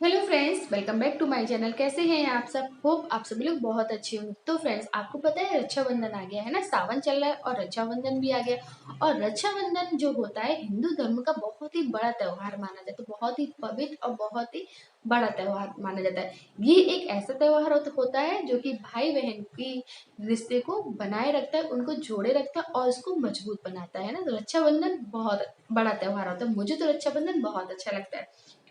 Hello friends, welcome back to my channel. कैसे हैं आप सब? होप आप सभी लोग बहुत अच्छे होंगे। तो फ्रेंड्स, आपको पता है रक्षाबंधन आ गया है ना, सावन चल रहा है और रक्षाबंधन भी आ गया। और रक्षाबंधन जो होता है हिंदू धर्म का बहुत ही बड़ा त्योहार माना जाता है, बहुत ही पवित्र और बहुत ही बड़ा त्योहार माना जाता है। ये एक ऐसा त्योहार होता है जो कि भाई बहन की रिश्ते को बनाए रखता है, उनको जोड़े रखता है और उसको मजबूत बनाता है ना। तो रक्षाबंधन बहुत बड़ा त्योहार होता है। मुझे तो रक्षाबंधन बहुत अच्छा लगता है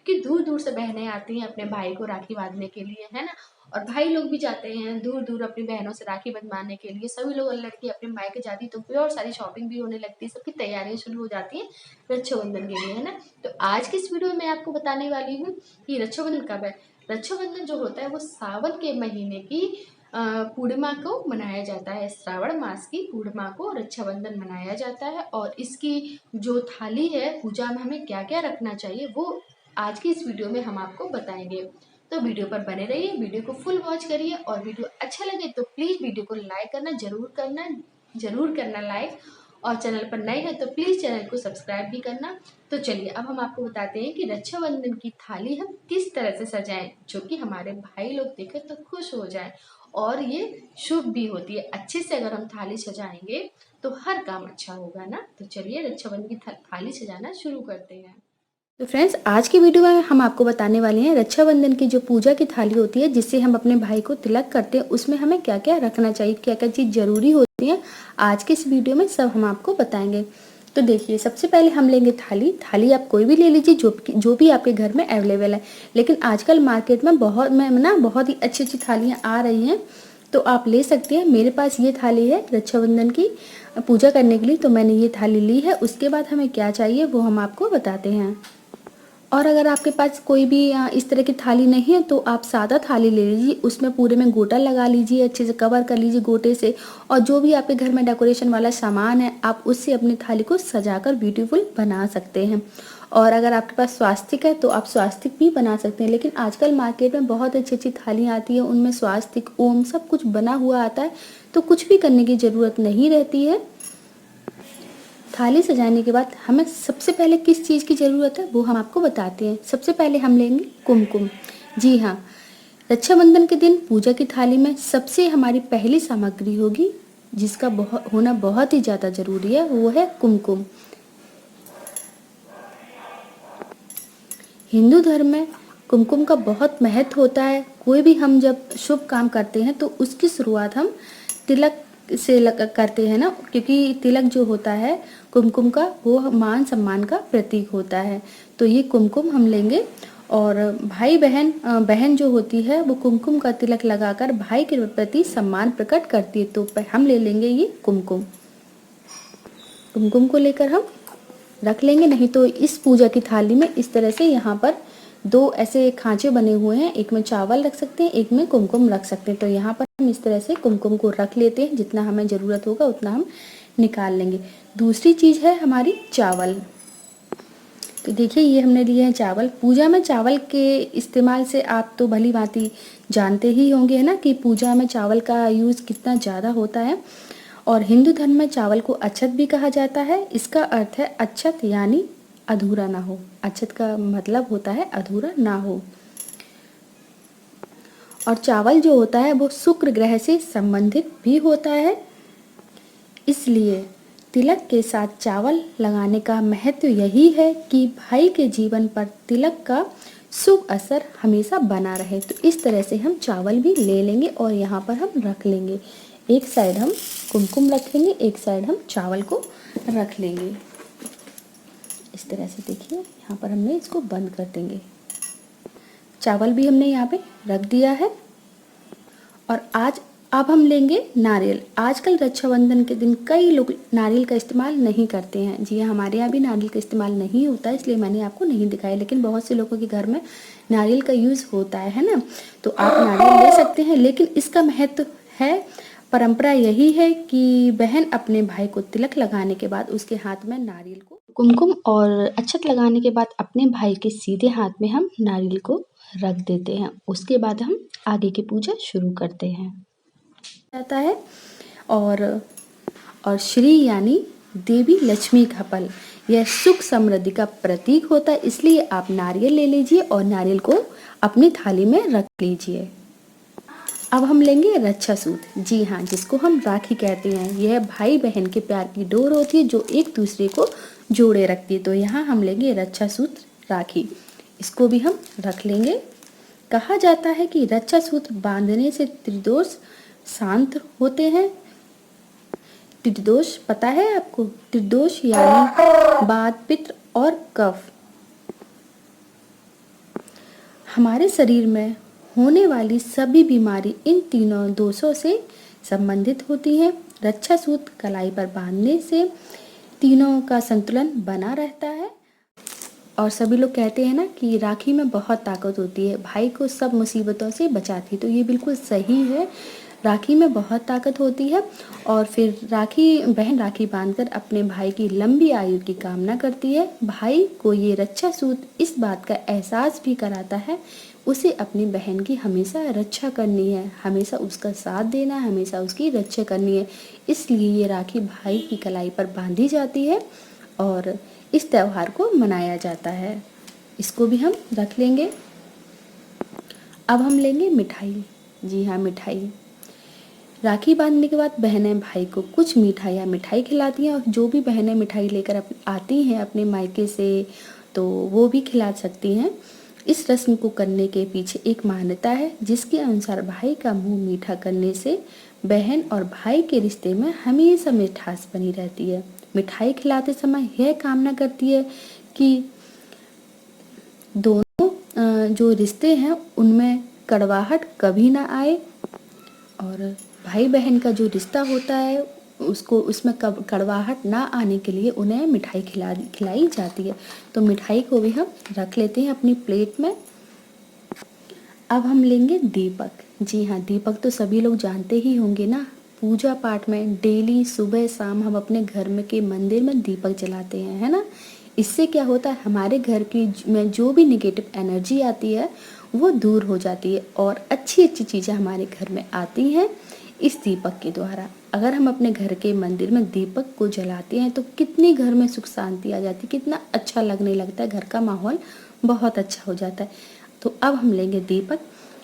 क्योंकि दूर दूर से बहनें आती हैं अपने भाई को राखी बांधने के लिए, है ना। और भाई लोग भी जाते हैं दूर दूर अपनी बहनों से राखी बंधवाने के लिए। सभी लोग लड़की अपने मायके जाती है तो फिर और सारी शॉपिंग भी होने लगती है, सबकी तैयारियां शुरू हो जाती हैं रक्षाबंधन के लिए, है ना। तो आज की इस वीडियो में मैं आपको बताने वाली हूँ कि रक्षाबंधन कब है। रक्षाबंधन जो होता है वो सावन के महीने की पूर्णिमा को मनाया जाता है। श्रावण मास की पूर्णिमा को रक्षाबंधन मनाया जाता है। और इसकी जो थाली है, पूजा में हमें क्या क्या रखना चाहिए, वो आज की इस वीडियो में हम आपको बताएंगे। तो वीडियो पर बने रहिए, वीडियो को फुल वॉच करिए। और वीडियो अच्छा लगे तो प्लीज वीडियो को लाइक करना, जरूर करना लाइक। और चैनल पर नए हैं तो प्लीज चैनल को सब्सक्राइब भी करना। तो चलिए अब हम आपको बताते हैं कि रक्षाबंधन की थाली हम किस तरह से सजाएं जो कि हमारे भाई लोग देखें तो खुश हो जाएं। और ये शुभ भी होती है। अच्छे से अगर हम थाली सजाएंगे तो हर काम अच्छा होगा ना। तो चलिए रक्षाबंधन की थाली सजाना शुरू करते हैं। तो फ्रेंड्स, आज की वीडियो में हम आपको बताने वाले हैं रक्षाबंधन की जो पूजा की थाली होती है जिससे हम अपने भाई को तिलक करते हैं, उसमें हमें क्या क्या रखना चाहिए, क्या क्या चीज़ जरूरी होती है। आज के इस वीडियो में सब हम आपको बताएंगे। तो देखिए, सबसे पहले हम लेंगे थाली आप कोई भी ले लीजिए जो भी आपके घर में अवेलेबल है। लेकिन आजकल मार्केट में बहुत ही अच्छी अच्छी थालियाँ आ रही हैं, तो आप ले सकते हैं। मेरे पास ये थाली है रक्षाबंधन की पूजा करने के लिए, तो मैंने ये थाली ली है। उसके बाद हमें क्या चाहिए वो हम आपको बताते हैं। और अगर आपके पास कोई भी इस तरह की थाली नहीं है तो आप सादा थाली ले लीजिए, उसमें पूरे में गोटा लगा लीजिए, अच्छे से कवर कर लीजिए गोटे से। और जो भी आपके घर में डेकोरेशन वाला सामान है आप उससे अपनी थाली को सजाकर ब्यूटीफुल बना सकते हैं। और अगर आपके पास स्वास्तिक है तो आप स्वास्तिक भी बना सकते हैं। लेकिन आजकल मार्केट में बहुत अच्छी अच्छी थालियाँ आती है, उनमें स्वास्तिक ओम सब कुछ बना हुआ आता है, तो कुछ भी करने की ज़रूरत नहीं रहती है। थाली सजाने के बाद हमें सबसे पहले किस चीज़ की ज़रूरत है वो हम आपको बताते हैं। सबसे पहले हम लेंगे कुमकुम। जी हाँ, रक्षाबंधन के दिन पूजा की थाली में सबसे हमारी पहली सामग्री होगी जिसका होना बहुत ही ज़्यादा ज़रूरी है, वो है कुमकुम। हिंदू धर्म में कुमकुम का बहुत महत्व होता है। कोई भी हम जब शुभ काम करते हैं तो उसकी शुरुआत हम तिलक से करते हैं ना, क्योंकि तिलक जो होता है कुमकुम का, वो मान सम्मान का प्रतीक होता है। तो ये कुमकुम हम लेंगे। और भाई बहन जो होती है वो कुमकुम का तिलक लगाकर भाई के प्रति सम्मान प्रकट करती है, तो हम ले लेंगे ये कुमकुम। कुमकुम को लेकर हम रख लेंगे। नहीं तो इस पूजा की थाली में इस तरह से यहाँ पर दो ऐसे खांचे बने हुए हैं, एक में चावल रख सकते हैं, एक में कुमकुम रख सकते हैं। तो यहाँ पर हम इस तरह से कुमकुम को रख लेते हैं, जितना हमें ज़रूरत होगा उतना हम निकाल लेंगे। दूसरी चीज़ है हमारी चावल। तो देखिए, ये हमने लिए हैं चावल। पूजा में चावल के इस्तेमाल से आप तो भली भांति जानते ही होंगे, है ना, कि पूजा में चावल का यूज़ कितना ज़्यादा होता है। और हिंदू धर्म में चावल को अक्षत भी कहा जाता है। इसका अर्थ है अक्षत यानी अधूरा ना हो। अक्षत का मतलब होता है अधूरा ना हो। और चावल जो होता है वो शुक्र ग्रह से संबंधित भी होता है, इसलिए तिलक के साथ चावल लगाने का महत्व यही है कि भाई के जीवन पर तिलक का शुभ असर हमेशा बना रहे। तो इस तरह से हम चावल भी ले लेंगे और यहाँ पर हम रख लेंगे। एक साइड हम कुमकुम रखेंगे, एक साइड हम चावल को रख लेंगे। इस तरह से देखिए, यहाँ पर हमने इसको बंद कर देंगे। चावल भी हमने यहाँ पे रख दिया है। और अब हम लेंगे नारियल। आजकल रक्षाबंधन के दिन कई लोग नारियल का इस्तेमाल नहीं करते हैं। जी हाँ, हमारे यहाँ भी नारियल का इस्तेमाल नहीं होता है, इसलिए मैंने आपको नहीं दिखाया। लेकिन बहुत से लोगों के घर में नारियल का यूज़ होता है ना। तो आप नारियल ले सकते हैं। लेकिन इसका महत्व है, परंपरा यही है कि बहन अपने भाई को तिलक लगाने के बाद उसके हाथ में नारियल को कुमकुम और अक्षत लगाने के बाद अपने भाई के सीधे हाथ में हम नारियल को रख देते हैं। उसके बाद हम आगे की पूजा शुरू करते हैं जाता है। और श्री यानी देवी लक्ष्मी का फल, यह सुख समृद्धि का प्रतीक होता है, इसलिए आप नारियल ले लीजिए और नारियल को अपनी थाली में रख लीजिए। अब हम लेंगे रक्षा सूत्र। जी हाँ, जिसको हम राखी कहते हैं। यह भाई बहन के प्यार की डोर होती है जो एक दूसरे को जोड़े रखती है। तो यहाँ हम लेंगे रक्षा सूत्र राखी, इसको भी हम रख लेंगे। कहा जाता है कि रक्षा सूत्र बांधने से त्रिदोष शांत होते हैं। त्रिदोष पता है आपको? त्रिदोष यानी वात, पित्त और कफ। हमारे शरीर में होने वाली सभी बीमारी इन तीनों दोषों से संबंधित होती है। रक्षा सूत्र कलाई पर बांधने से तीनों का संतुलन बना रहता है। और सभी लोग कहते हैं ना कि राखी में बहुत ताकत होती है, भाई को सब मुसीबतों से बचाती है। तो ये बिल्कुल सही है, राखी में बहुत ताकत होती है। और फिर बहन राखी बांधकर अपने भाई की लंबी आयु की कामना करती है। भाई को ये रक्षा सूत्र इस बात का एहसास भी कराता है उसे अपनी बहन की हमेशा रक्षा करनी है, हमेशा उसका साथ देना है, हमेशा उसकी रक्षा करनी है। इसलिए ये राखी भाई की कलाई पर बांधी जाती है और इस त्यौहार को मनाया जाता है। इसको भी हम रख लेंगे। अब हम लेंगे मिठाई। जी हाँ, मिठाई। राखी बांधने के बाद बहनें भाई को कुछ मिठाई खिलाती हैं और जो भी बहनें मिठाई लेकर आती हैं अपने मायके से तो वो भी खिला सकती हैं। इस रस्म को करने के पीछे एक मान्यता है जिसके अनुसार भाई का मुंह मीठा करने से बहन और भाई के रिश्ते में हमेशा मिठास बनी रहती है। मिठाई खिलाते समय यह कामना करती है कि दोनों जो रिश्ते हैं उनमें कड़वाहट कभी ना आए और भाई बहन का जो रिश्ता होता है उसमें कड़वाहट ना आने के लिए उन्हें मिठाई खिलाई जाती है। तो मिठाई को भी हम रख लेते हैं अपनी प्लेट में। अब हम लेंगे दीपक। जी हाँ, दीपक तो सभी लोग जानते ही होंगे ना। पूजा पाठ में डेली सुबह शाम हम अपने घर के मंदिर में दीपक जलाते हैं, है ना। इससे क्या होता है, हमारे घर की में जो भी निगेटिव एनर्जी आती है वो दूर हो जाती है और अच्छी अच्छी चीज़ें हमारे घर में आती हैं इस दीपक के द्वारा। अगर हम अपने घर के मंदिर में दीपक को जलाते हैं तो कितनी घर में सुख शांति आ जाती है, कितना अच्छा लगने लगता है, घर का माहौल बहुत अच्छा हो जाता है। तो अब हम लेंगे दीपक।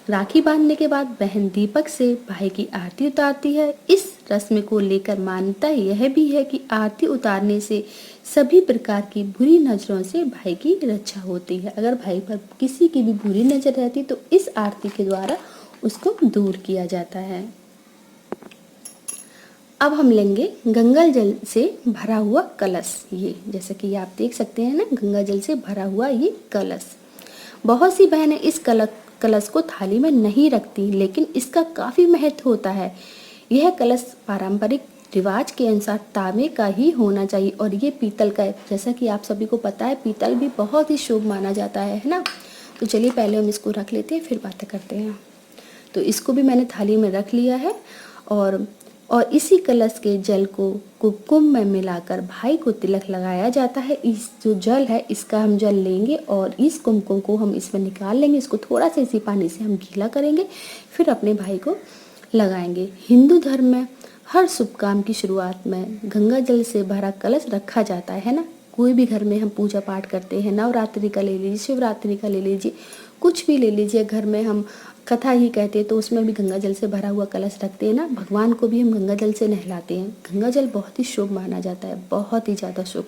राखी बांधने के बाद बहन दीपक से भाई की आरती उतारती है। इस रस्म को लेकर मान्यता यह भी है कि आरती उतारने से सभी प्रकार की बुरी नजरों से भाई की रक्षा होती है। अगर भाई पर किसी की भी बुरी नजर रहती तो इस आरती के द्वारा उसको दूर किया जाता है। अब हम लेंगे गंगा जल से भरा हुआ कलश। ये जैसे कि आप देख सकते हैं ना, गंगा जल से भरा हुआ ये कलश। बहुत सी बहनें इस कलश को थाली में नहीं रखती, लेकिन इसका काफी महत्व होता है। यह कलश पारंपरिक रिवाज के अनुसार तांबे का ही होना चाहिए और ये पीतल का है। जैसा कि आप सभी को पता है, पीतल भी बहुत ही शुभ माना जाता है ना। तो चलिए पहले हम इसको रख लेते हैं, फिर बातें करते हैं। तो इसको भी मैंने थाली में रख लिया है और इसी कलश के जल को कुमकुम में मिलाकर भाई को तिलक लगाया जाता है। इस जो जल है इसका हम जल लेंगे और इस कुमकुम को हम इसमें निकाल लेंगे। इसको थोड़ा सा इसी पानी से हम गीला करेंगे, फिर अपने भाई को लगाएंगे। हिंदू धर्म में हर शुभ काम की शुरुआत में गंगा जल से भरा कलश रखा जाता है ना। कोई भी घर में हम पूजा पाठ करते हैं, नवरात्रि का ले लीजिए, शिवरात्रि का ले लीजिए, कुछ भी ले लीजिए, घर में हम कथा ही कहते हैं तो उसमें भी गंगा जल से भरा हुआ कलश रखते हैं ना। भगवान को भी हम गंगा जल से नहलाते हैं। गंगा जल बहुत ही शुभ माना जाता है, बहुत ही ज़्यादा शुभ,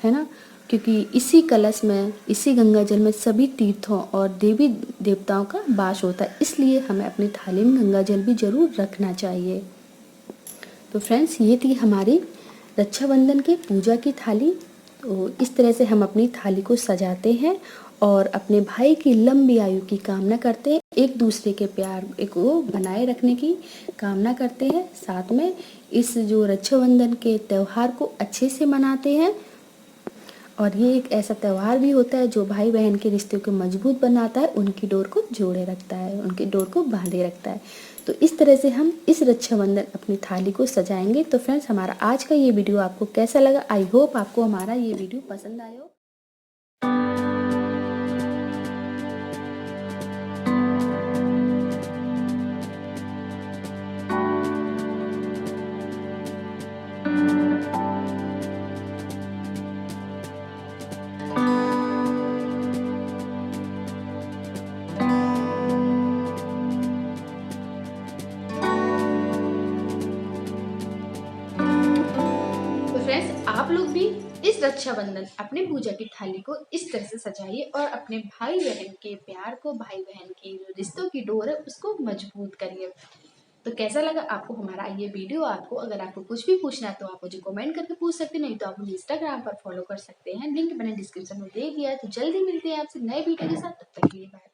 है ना। क्योंकि इसी कलश में, इसी गंगा जल में सभी तीर्थों और देवी देवताओं का वास होता है, इसलिए हमें अपनी थाली में गंगा जल भी जरूर रखना चाहिए। तो फ्रेंड्स, ये थी हमारी रक्षाबंधन के पूजा की थाली। तो इस तरह से हम अपनी थाली को सजाते हैं और अपने भाई की लंबी आयु की कामना करते हैं, एक दूसरे के प्यार को बनाए रखने की कामना करते हैं। साथ में इस जो रक्षाबंधन के त्यौहार को अच्छे से मनाते हैं। और ये एक ऐसा त्यौहार भी होता है जो भाई बहन के रिश्ते को मजबूत बनाता है, उनकी डोर को जोड़े रखता है, उनकी डोर को बांधे रखता है। तो इस तरह से हम इस रक्षाबंधन अपनी थाली को सजाएंगे। तो फ्रेंड्स, हमारा आज का ये वीडियो आपको कैसा लगा? आई होप आपको हमारा ये वीडियो पसंद आया हो। रक्षाबंधन अपने पूजा की थाली को इस तरह से सजाइए और अपने भाई बहन के प्यार को, भाई बहन की जो रिश्तों की डोर है उसको मजबूत करिए। तो कैसा लगा आपको हमारा ये वीडियो? आपको अगर आपको कुछ भी पूछना है तो आप मुझे कमेंट करके पूछ सकते हैं, नहीं तो आप मुझे इंस्टाग्राम पर फॉलो कर सकते हैं, लिंक मैंने डिस्क्रिप्शन में दे दिया है। तो जल्दी मिलते हैं आपसे नए वीडियो के साथ, तब तक के लिए बाय।